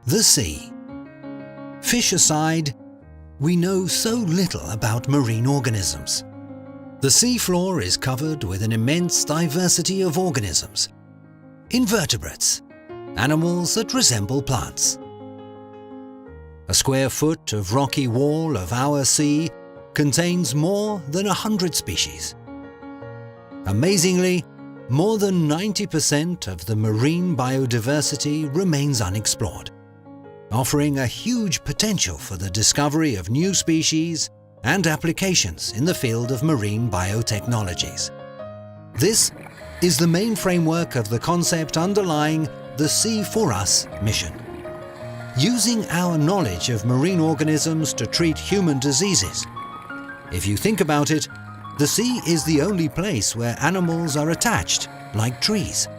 The sea. Fish aside, we know so little about marine organisms. The seafloor is covered with an immense diversity of organisms, invertebrates, animals that resemble plants. A square foot of rocky wall of our sea contains more than 100 species. Amazingly, more than 90% of the marine biodiversity remains unexplored, offering a huge potential for the discovery of new species and applications in the field of marine biotechnologies. This is the main framework of the concept underlying the Sea4Us mission. Using our knowledge of marine organisms to treat human diseases. If you think about it, the sea is the only place where animals are attached, like trees.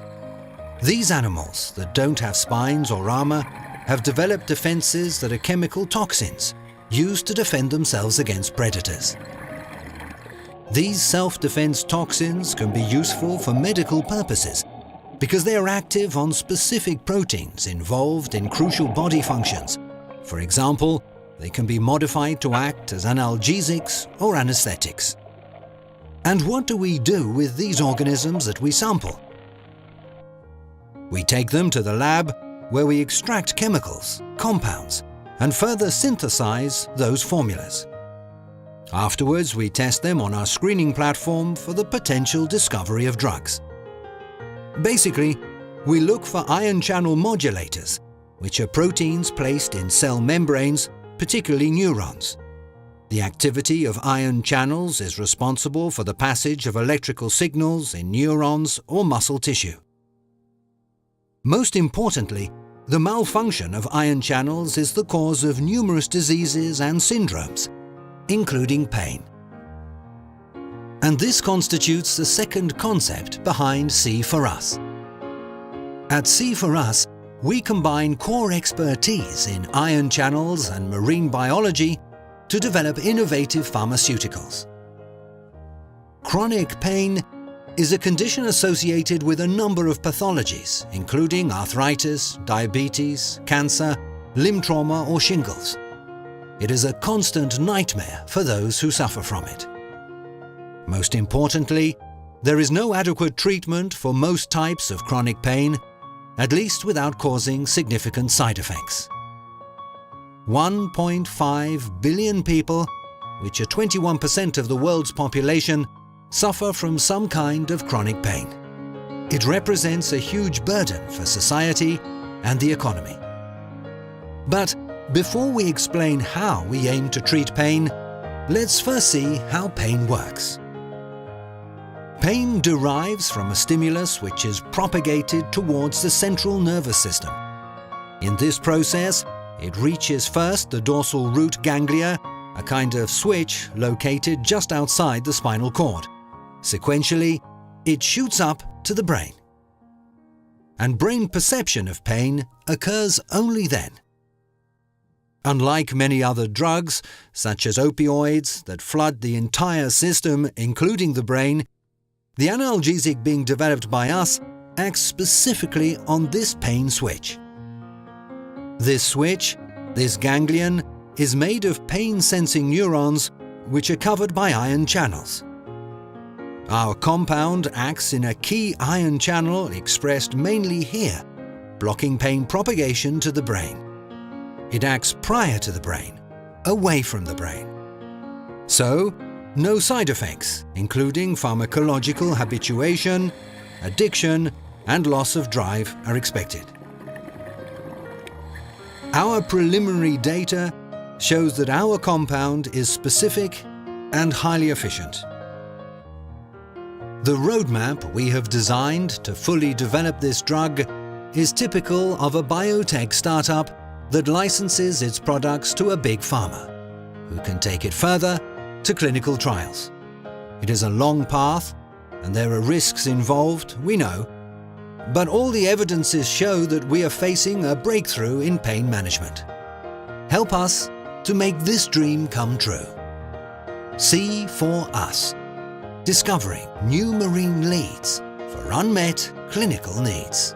These animals that don't have spines or armor have developed defenses that are chemical toxins used to defend themselves against predators. These self-defense toxins can be useful for medical purposes because they are active on specific proteins involved in crucial body functions. For example, they can be modified to act as analgesics or anesthetics. And what do we do with these organisms that we sample? We take them to the lab where we extract chemicals, compounds, and further synthesize those formulas. Afterwards, we test them on our screening platform for the potential discovery of drugs. Basically, we look for ion channel modulators, which are proteins placed in cell membranes, particularly neurons. The activity of ion channels is responsible for the passage of electrical signals in neurons or muscle tissue. Most importantly, the malfunction of ion channels is the cause of numerous diseases and syndromes, including pain. And this constitutes the second concept behind Sea4Us. At Sea4Us, we combine core expertise in ion channels and marine biology to develop innovative pharmaceuticals. Chronic pain is a condition associated with a number of pathologies, including arthritis, diabetes, cancer, limb trauma or shingles. It is a constant nightmare for those who suffer from it. Most importantly, there is no adequate treatment for most types of chronic pain, at least without causing significant side effects. 1.5 billion people, which are 21% of the world's population, suffer from some kind of chronic pain. It represents a huge burden for society and the economy. But before we explain how we aim to treat pain, let's first see how pain works. Pain derives from a stimulus which is propagated towards the central nervous system. In this process, it reaches first the dorsal root ganglia, a kind of switch located just outside the spinal cord. Sequentially, it shoots up to the brain. And brain perception of pain occurs only then. Unlike many other drugs, such as opioids that flood the entire system, including the brain, the analgesic being developed by us acts specifically on this pain switch. This switch, this ganglion, is made of pain-sensing neurons which are covered by ion channels. Our compound acts in a key ion channel expressed mainly here, blocking pain propagation to the brain. It acts prior to the brain, away from the brain. So, no side effects, including pharmacological habituation, addiction, and loss of drive are expected. Our preliminary data shows that our compound is specific and highly efficient. The roadmap we have designed to fully develop this drug is typical of a biotech startup that licenses its products to a big pharma, who can take it further to clinical trials. It is a long path, and there are risks involved, we know, but all the evidences show that we are facing a breakthrough in pain management. Help us to make this dream come true. Sea4Us, discovering new marine leads for unmet clinical needs.